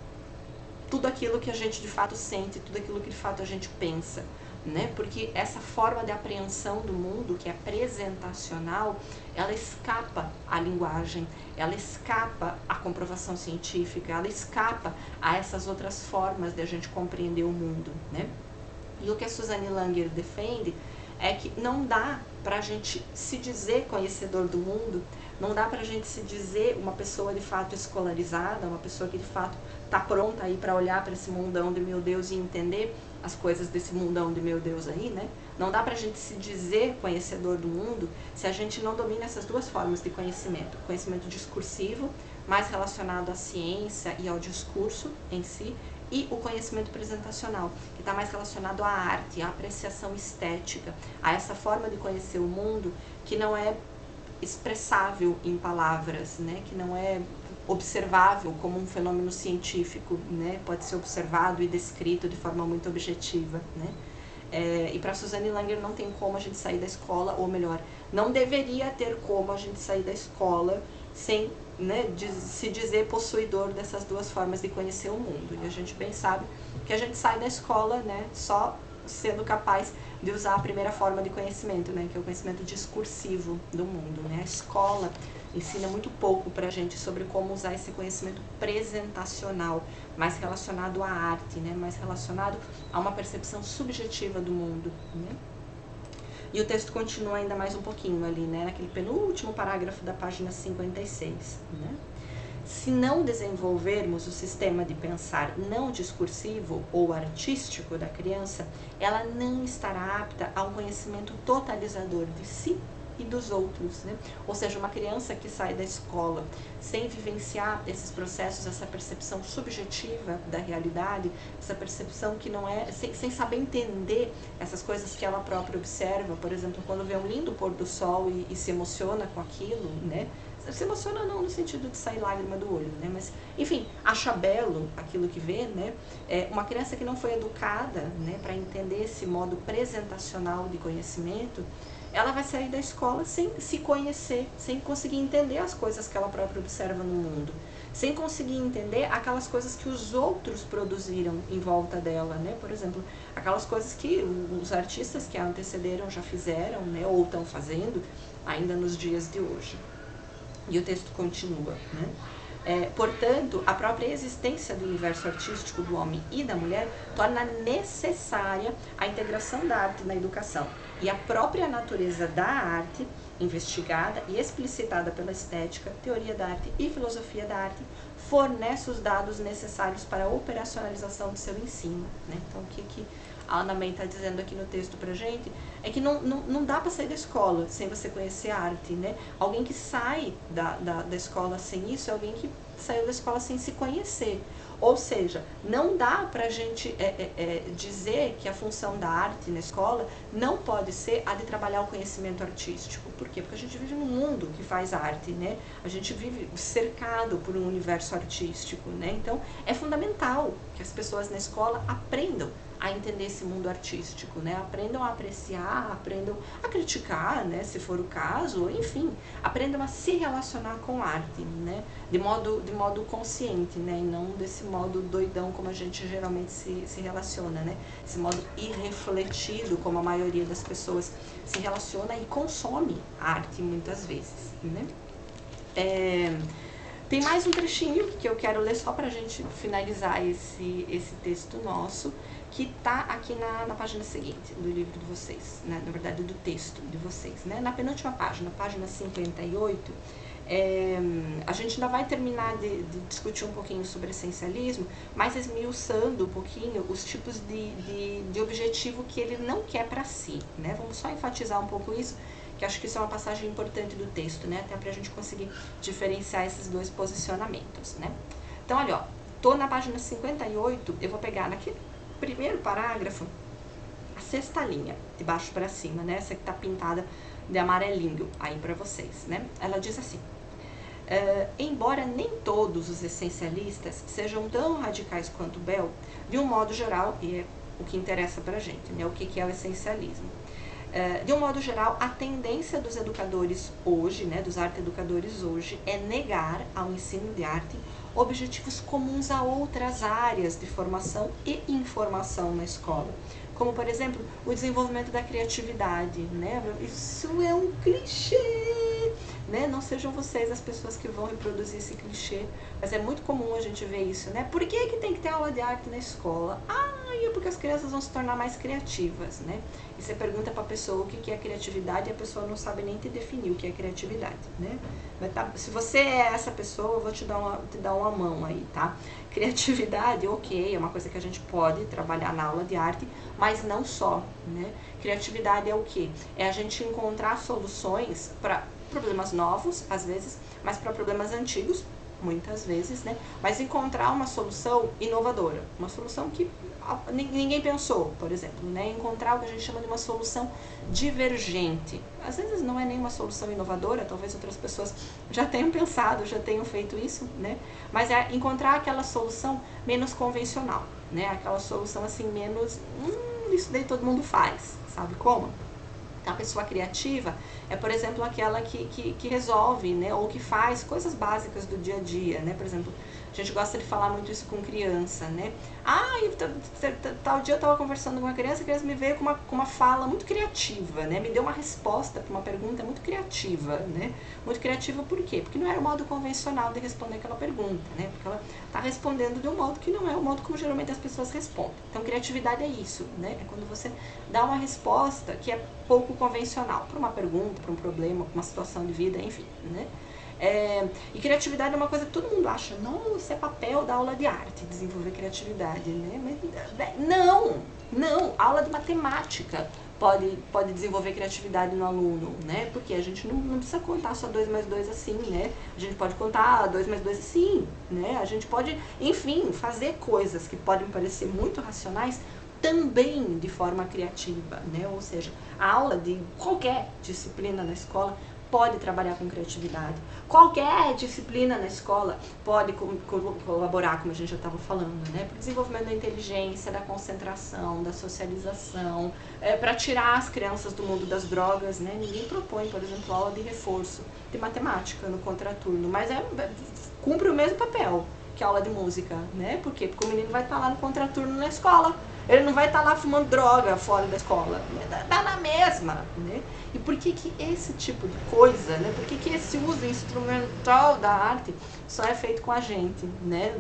tudo aquilo que a gente de fato sente, tudo aquilo que de fato a gente pensa, né? Porque essa forma de apreensão do mundo, que é apresentacional, ela escapa à linguagem, ela escapa à comprovação científica, ela escapa a essas outras formas de a gente compreender o mundo, né? E o que a Suzanne Langer defende é que não dá para a gente se dizer conhecedor do mundo, não dá para a gente se dizer uma pessoa de fato escolarizada, uma pessoa que de fato está pronta aí para olhar para esse mundão de meu Deus e entender as coisas desse mundão de meu Deus aí, né? Não dá pra gente se dizer conhecedor do mundo se a gente não domina essas duas formas de conhecimento. Conhecimento discursivo, mais relacionado à ciência e ao discurso em si, e o conhecimento presentacional, que está mais relacionado à arte, à apreciação estética, a essa forma de conhecer o mundo que não é expressável em palavras, né? Que não é observável como um fenômeno científico, né? Pode ser observado e descrito de forma muito objetiva, né? E para Suzanne Langer não tem como a gente sair da escola, ou melhor, não deveria ter como a gente sair da escola sem, né, se dizer possuidor dessas duas formas de conhecer o mundo. E a gente bem sabe que a gente sai da escola, né, só sendo capaz de usar a primeira forma de conhecimento, né, que é o conhecimento discursivo do mundo, né? A escola ensina muito pouco pra gente sobre como usar esse conhecimento presentacional, mais relacionado à arte, né, mais relacionado a uma percepção subjetiva do mundo, né? E o texto continua ainda mais um pouquinho ali, né, naquele penúltimo parágrafo da página 56, né? Se não desenvolvermos o sistema de pensar não discursivo ou artístico da criança, ela não estará apta a um conhecimento totalizador de si e dos outros, né? Ou seja, uma criança que sai da escola sem vivenciar esses processos, essa percepção subjetiva da realidade, essa percepção que não é, sem saber entender essas coisas que ela própria observa, por exemplo, quando vê um lindo pôr do sol e se emociona com aquilo, né? Se emociona não no sentido de sair lágrima do olho, né? Mas, enfim, acha belo aquilo que vê, né? Uma criança que não foi educada, né, para entender esse modo presentacional de conhecimento, ela vai sair da escola sem se conhecer, sem conseguir entender as coisas que ela própria observa no mundo, sem conseguir entender aquelas coisas que os outros produziram em volta dela, né? Por exemplo, aquelas coisas que os artistas que a antecederam já fizeram, né, ou estão fazendo ainda nos dias de hoje. E o texto continua, né? Portanto, a própria existência do universo artístico do homem e da mulher torna necessária a integração da arte na educação. E a própria natureza da arte, investigada e explicitada pela estética, teoria da arte e filosofia da arte, fornece os dados necessários para a operacionalização do seu ensino, né? Então, o que a Ana May está dizendo aqui no texto pra gente, é que não dá para sair da escola sem você conhecer arte, né? Alguém que sai da escola sem isso é alguém que saiu da escola sem se conhecer. Ou seja, não dá para a gente dizer que a função da arte na escola não pode ser a de trabalhar o conhecimento artístico. Por quê? Porque a gente vive num mundo que faz arte, né? A gente vive cercado por um universo artístico, né? Então, é fundamental que as pessoas na escola aprendam a entender esse mundo artístico, né? Aprendam a apreciar, aprendam a criticar, né? Se for o caso, enfim, aprendam a se relacionar com arte, né? De modo consciente, né? E não desse modo doidão como a gente geralmente se relaciona, né? Esse modo irrefletido como a maioria das pessoas se relaciona e consome arte muitas vezes, né? Tem mais um trechinho que eu quero ler só pra gente finalizar esse texto nosso, que está aqui na página seguinte do livro de vocês, né? Na verdade do texto de vocês, né? Na penúltima página, página 58, a gente ainda vai terminar de discutir um pouquinho sobre essencialismo, mas esmiuçando um pouquinho os tipos de objetivo que ele não quer para si, né? Vamos só enfatizar um pouco isso, que acho que isso é uma passagem importante do texto, né? Até para a gente conseguir diferenciar esses dois posicionamentos, né? Então, olha, ó, tô na página 58, eu vou pegar naquele primeiro parágrafo, a sexta linha, de baixo para cima, né? Essa que tá pintada de amarelinho aí para vocês, né? Ela diz assim: embora nem todos os essencialistas sejam tão radicais quanto Bell, de um modo geral, e é o que interessa pra gente, né? O que é o essencialismo? De um modo geral, a tendência dos educadores hoje, né, dos arte-educadores hoje, é negar ao ensino de arte objetivos comuns a outras áreas de formação e informação na escola, como, por exemplo, o desenvolvimento da criatividade, né? Isso é um clichê, né? Não sejam vocês as pessoas que vão reproduzir esse clichê, mas é muito comum a gente ver isso, né? Por que tem que ter aula de arte na escola? É porque as crianças vão se tornar mais criativas, né? E você pergunta para a pessoa o que é criatividade e a pessoa não sabe nem te definir o que é criatividade, né? Mas tá, se você é essa pessoa, eu vou te dar uma mão aí, tá? Criatividade, ok, é uma coisa que a gente pode trabalhar na aula de arte, mas não só, né? Criatividade é o quê? É a gente encontrar soluções para problemas novos, às vezes, mas para problemas antigos, muitas vezes, né? Mas encontrar uma solução inovadora, uma solução que ninguém pensou, por exemplo, né? Encontrar o que a gente chama de uma solução divergente. Às vezes não é nenhuma solução inovadora, talvez outras pessoas já tenham pensado, já tenham feito isso, né? Mas é encontrar aquela solução menos convencional, né? Aquela solução assim menos, isso daí todo mundo faz, sabe como? A pessoa criativa é, por exemplo, aquela que resolve, né, ou que faz coisas básicas do dia a dia, né? Por exemplo, a gente gosta de falar muito isso com criança, né? Tal dia eu estava conversando com uma criança, a criança me veio com uma fala muito criativa, né? Me deu uma resposta para uma pergunta muito criativa, né? Muito criativa por quê? Porque não era o modo convencional de responder aquela pergunta, né? Porque ela está respondendo de um modo que não é o modo como geralmente as pessoas respondem. Então, criatividade é isso, né? É quando você dá uma resposta que é pouco convencional para uma pergunta, para um problema, para uma situação de vida, enfim, né? E criatividade é uma coisa que todo mundo acha, não, isso é papel da aula de arte, desenvolver criatividade, né? Mas, não, aula de matemática pode desenvolver criatividade no aluno, né? Porque a gente não precisa contar só 2 mais 2 assim, né? A gente pode contar 2 mais 2 assim, né? A gente pode, enfim, fazer coisas que podem parecer muito racionais também de forma criativa, né? Ou seja, a aula de qualquer disciplina na escola pode trabalhar com criatividade. Qualquer disciplina na escola pode colaborar, como a gente já estava falando, né? Para o desenvolvimento da inteligência, da concentração, da socialização, para tirar as crianças do mundo das drogas, né? Ninguém propõe, por exemplo, aula de reforço de matemática no contraturno, mas cumpre o mesmo papel que a aula de música, né? Por quê? Porque o menino vai estar lá no contraturno na escola. Ele não vai estar lá fumando droga fora da escola. Dá na mesma, né? E por que esse tipo de coisa, né? Por que esse uso instrumental da arte só é feito com a gente, né?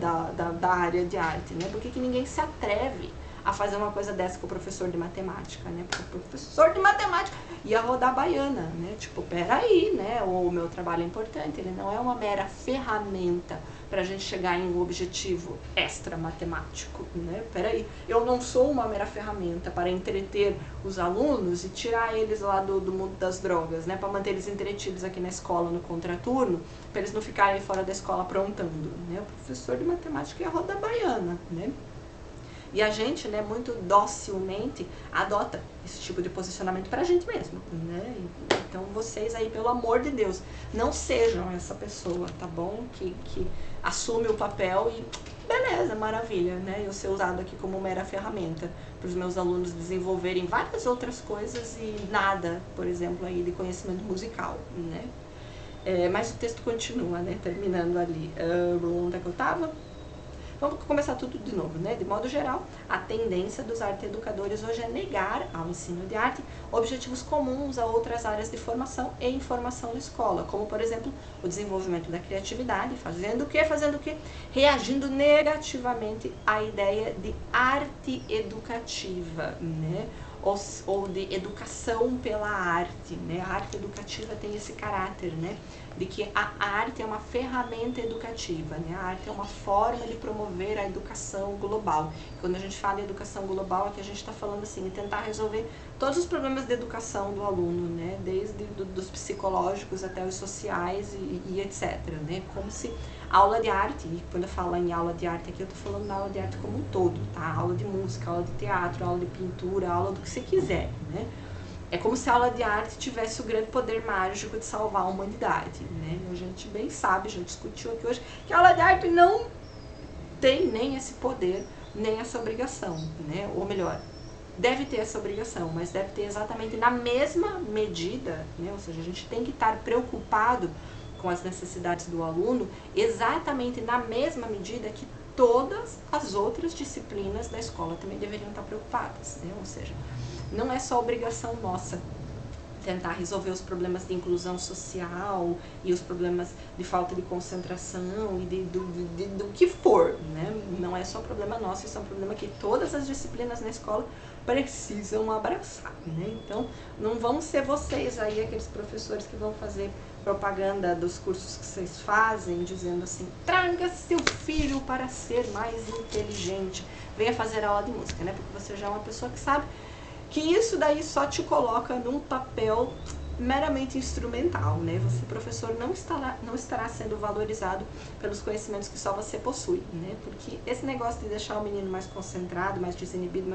Da área de arte, né? Por que ninguém se atreve a fazer uma coisa dessa com o professor de matemática, né? Porque o professor de matemática ia rodar a baiana, né? Tipo, peraí, né? O meu trabalho é importante, ele não é uma mera ferramenta para a gente chegar em um objetivo extra matemático, né? Peraí, eu não sou uma mera ferramenta para entreter os alunos e tirar eles lá do mundo das drogas, né? Para manter eles entretidos aqui na escola no contraturno, para eles não ficarem fora da escola aprontando, né? O professor de matemática é a roda baiana, né? E a gente, né, muito docilmente adota esse tipo de posicionamento pra gente mesmo, né? Então vocês aí, pelo amor de Deus, não sejam essa pessoa, tá bom? Que assume o papel e beleza, maravilha, né? Eu ser usado aqui como mera ferramenta para os meus alunos desenvolverem várias outras coisas e nada, por exemplo, aí de conhecimento musical, né? Mas o texto continua, né? Terminando ali. Onde é que eu tava? Vamos começar tudo de novo, né? De modo geral, a tendência dos arte-educadores hoje é negar ao ensino de arte objetivos comuns a outras áreas de formação e informação na escola, como, por exemplo, o desenvolvimento da criatividade, fazendo o quê? Fazendo o quê? Reagindo negativamente à ideia de arte educativa, né? Ou de educação pela arte, né? A arte educativa tem esse caráter, né? De que a arte é uma ferramenta educativa, né? A arte é uma forma de promover a educação global. Quando a gente fala em educação global, é que a gente está falando assim, de tentar resolver todos os problemas de educação do aluno, né? Desde dos psicológicos até os sociais e etc, né? Como se a aula de arte, e quando eu falo em aula de arte aqui, eu estou falando da aula de arte como um todo, tá? Aula de música, aula de teatro, aula de pintura, aula do que você quiser, né? É como se a aula de arte tivesse o grande poder mágico de salvar a humanidade, né? A gente bem sabe, já discutiu aqui hoje, que a aula de arte não tem nem esse poder, nem essa obrigação, né? Ou melhor, deve ter essa obrigação, mas deve ter exatamente na mesma medida, né? Ou seja, a gente tem que estar preocupado com as necessidades do aluno exatamente na mesma medida que todas as outras disciplinas da escola também deveriam estar preocupadas, né? Ou seja, não é só obrigação nossa tentar resolver os problemas de inclusão social e os problemas de falta de concentração e do que for, né? Não é só problema nosso, isso é um problema que todas as disciplinas na escola precisam abraçar, né? Então, não vão ser vocês aí, aqueles professores que vão fazer propaganda dos cursos que vocês fazem, dizendo assim, traga seu filho para ser mais inteligente, venha fazer aula de música, né? Porque você já é uma pessoa que sabe que isso daí só te coloca num papel meramente instrumental, né? Você, professor, não estará sendo valorizado pelos conhecimentos que só você possui, né? Porque esse negócio de deixar o menino mais concentrado, mais desinibido,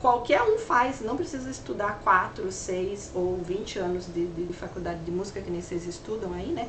qualquer um faz, não precisa estudar 4, 6 ou 20 anos de faculdade de música, que nem vocês estudam aí, né?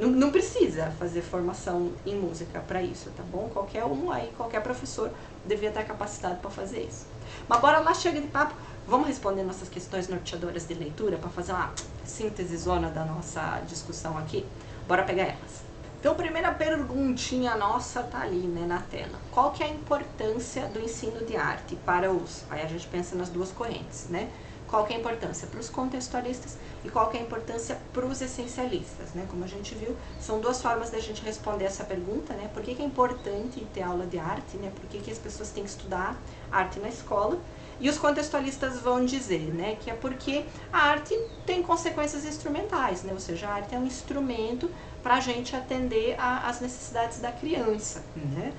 Não precisa fazer formação em música para isso, tá bom? Qualquer um aí, qualquer professor devia estar capacitado para fazer isso. Mas bora lá, chega de papo, vamos responder nossas questões norteadoras de leitura para fazer uma síntese zona da nossa discussão aqui? Bora pegar elas. Então, a primeira perguntinha nossa tá ali, né, na tela. Qual que é a importância do ensino de arte para os... Aí a gente pensa nas duas correntes, né? Qual que é a importância para os contextualistas e qual que é a importância para os essencialistas, né? Como a gente viu, são duas formas da gente responder essa pergunta, né? Por que é importante ter aula de arte, né? Por que as pessoas têm que estudar arte na escola? E os contextualistas vão dizer, né, que é porque a arte tem consequências instrumentais, né? Ou seja, a arte é um instrumento para a gente atender às necessidades da criança, né?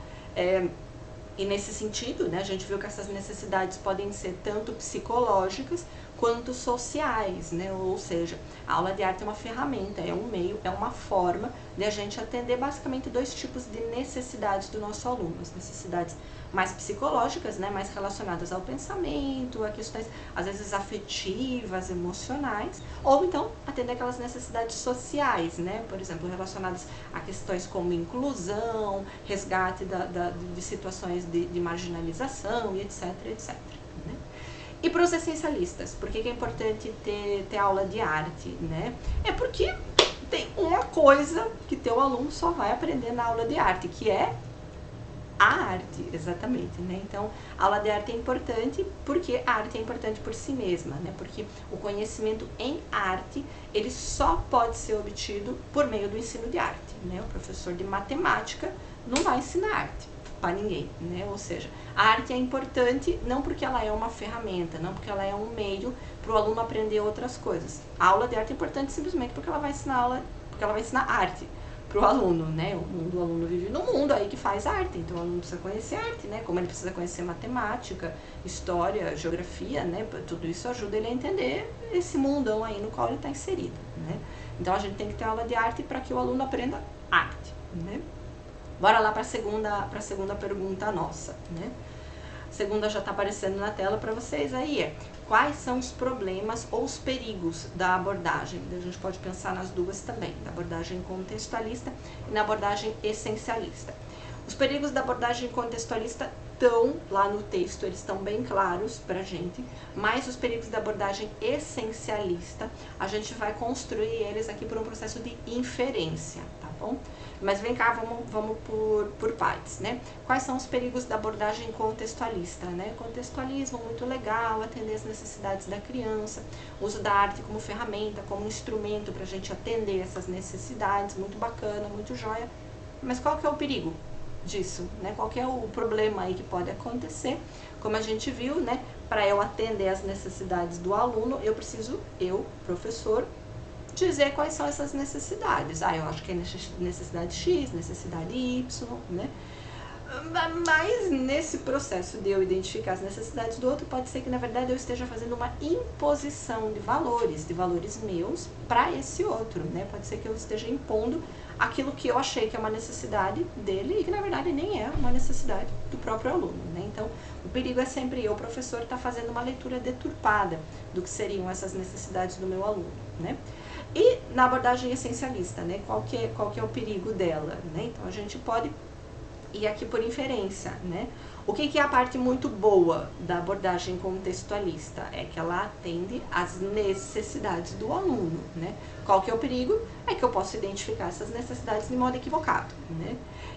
E nesse sentido, né, a gente viu que essas necessidades podem ser tanto psicológicas quanto sociais, né? Ou seja, a aula de arte é uma ferramenta, é um meio, é uma forma de a gente atender basicamente dois tipos de necessidades do nosso aluno. As necessidades mais psicológicas, né, mais relacionadas ao pensamento, a questões às vezes afetivas, emocionais, ou então atender aquelas necessidades sociais, né, por exemplo, relacionadas a questões como inclusão, resgate de situações de marginalização e etc, etc. Né? E para os essencialistas, por que é importante ter aula de arte, né? É porque tem uma coisa que teu aluno só vai aprender na aula de arte, que é a arte, exatamente, né? Então, a aula de arte é importante porque a arte é importante por si mesma, né? Porque o conhecimento em arte, ele só pode ser obtido por meio do ensino de arte, né? O professor de matemática não vai ensinar arte para ninguém, né? Ou seja, a arte é importante não porque ela é uma ferramenta, não porque ela é um meio para o aluno aprender outras coisas. A aula de arte é importante simplesmente porque ela vai ensinar arte. pro aluno, né? O aluno vive num mundo aí que faz arte, então o aluno precisa conhecer arte, né? Como ele precisa conhecer matemática, história, geografia, né? Tudo isso ajuda ele a entender esse mundão aí no qual ele está inserido, né? Então a gente tem que ter aula de arte para que o aluno aprenda arte, né? Bora lá para a segunda pergunta nossa, né? A segunda já está aparecendo na tela para vocês aí, quais são os problemas ou os perigos da abordagem? A gente pode pensar nas duas também, da abordagem contextualista e na abordagem essencialista. Os perigos da abordagem contextualista estão lá no texto, eles estão bem claros pra gente, mas os perigos da abordagem essencialista, a gente vai construir eles aqui por um processo de inferência, tá bom? Mas vem cá, vamos por partes, né? Quais são os perigos da abordagem contextualista, né? Contextualismo, muito legal, atender as necessidades da criança, uso da arte como ferramenta, como instrumento para a gente atender essas necessidades, muito bacana, muito joia. Mas qual que é o perigo disso, né? Qual que é o problema aí que pode acontecer? Como a gente viu, né? Para eu atender as necessidades do aluno, eu preciso, professor, dizer quais são essas necessidades. Eu acho que é necessidade X, necessidade Y, né? Mas nesse processo de eu identificar as necessidades do outro, pode ser que na verdade eu esteja fazendo uma imposição de valores meus para esse outro, né? Pode ser que eu esteja impondo aquilo que eu achei que é uma necessidade dele e que na verdade nem é uma necessidade do próprio aluno, né? Então, o perigo é sempre eu, professor, estar fazendo uma leitura deturpada do que seriam essas necessidades do meu aluno, né? E na abordagem essencialista, né? Qual que é o perigo dela, né? Então, a gente pode ir aqui por inferência, né? O que é a parte muito boa da abordagem contextualista? É que ela atende às necessidades do aluno, né? Qual que é o perigo? É que eu posso identificar essas necessidades de modo equivocado, né?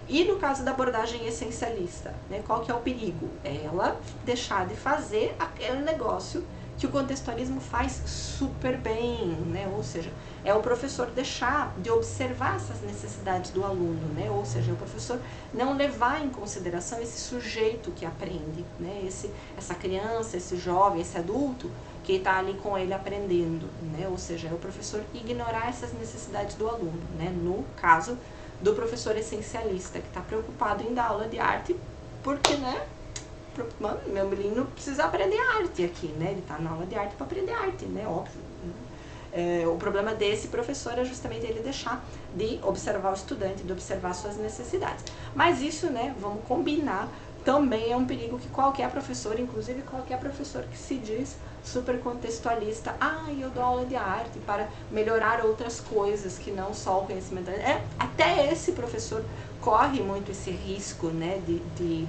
E no caso da abordagem essencialista, né? Qual que é o perigo? É ela deixar de fazer aquele negócio que o contextualismo faz super bem, né? Ou seja, é o professor deixar de observar essas necessidades do aluno, né? Ou seja, é o professor não levar em consideração esse sujeito que aprende, né? Essa criança, esse jovem, esse adulto que está ali com ele aprendendo, né? Ou seja, é o professor ignorar essas necessidades do aluno, né? No caso do professor essencialista, que está preocupado em dar aula de arte, porque, né? Mano, meu menino precisa aprender arte aqui, né? Ele tá na aula de arte para aprender arte, né? Óbvio. Né? O problema desse professor é justamente ele deixar de observar o estudante, de observar suas necessidades. Mas isso, né? Vamos combinar, também é um perigo que qualquer professor, inclusive qualquer professor que se diz super contextualista, eu dou aula de arte para melhorar outras coisas que não só o conhecimento. Até esse professor corre muito esse risco, né? De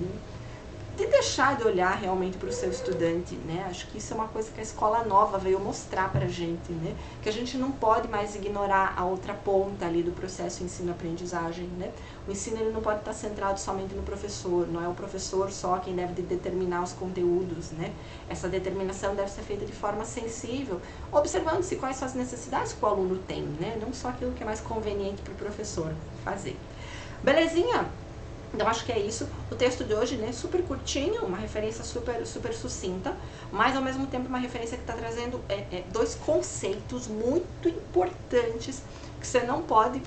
deixar de olhar realmente para o seu estudante, né? Acho que isso é uma coisa que a escola nova veio mostrar pra gente, né? Que a gente não pode mais ignorar a outra ponta ali do processo ensino-aprendizagem, né? O ensino ele não pode estar centrado somente no professor, não é o professor só quem deve determinar os conteúdos, né? Essa determinação deve ser feita de forma sensível, observando-se quais são as necessidades que o aluno tem, né? Não só aquilo que é mais conveniente para o professor fazer. Belezinha? Então, acho que é isso. O texto de hoje, né, super curtinho, uma referência super sucinta, mas ao mesmo tempo uma referência que está trazendo dois conceitos muito importantes que você não pode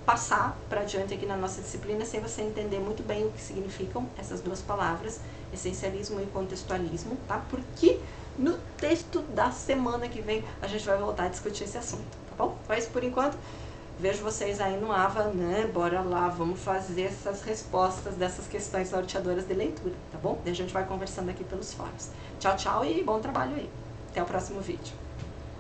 passar para adiante aqui na nossa disciplina sem você entender muito bem o que significam essas duas palavras, essencialismo e contextualismo, tá? Porque no texto da semana que vem a gente vai voltar a discutir esse assunto, tá bom? Então é isso por enquanto. Vejo vocês aí no AVA, né? Bora lá, vamos fazer essas respostas dessas questões norteadoras de leitura, tá bom? E a gente vai conversando aqui pelos fóruns. Tchau, tchau e bom trabalho aí. Até o próximo vídeo.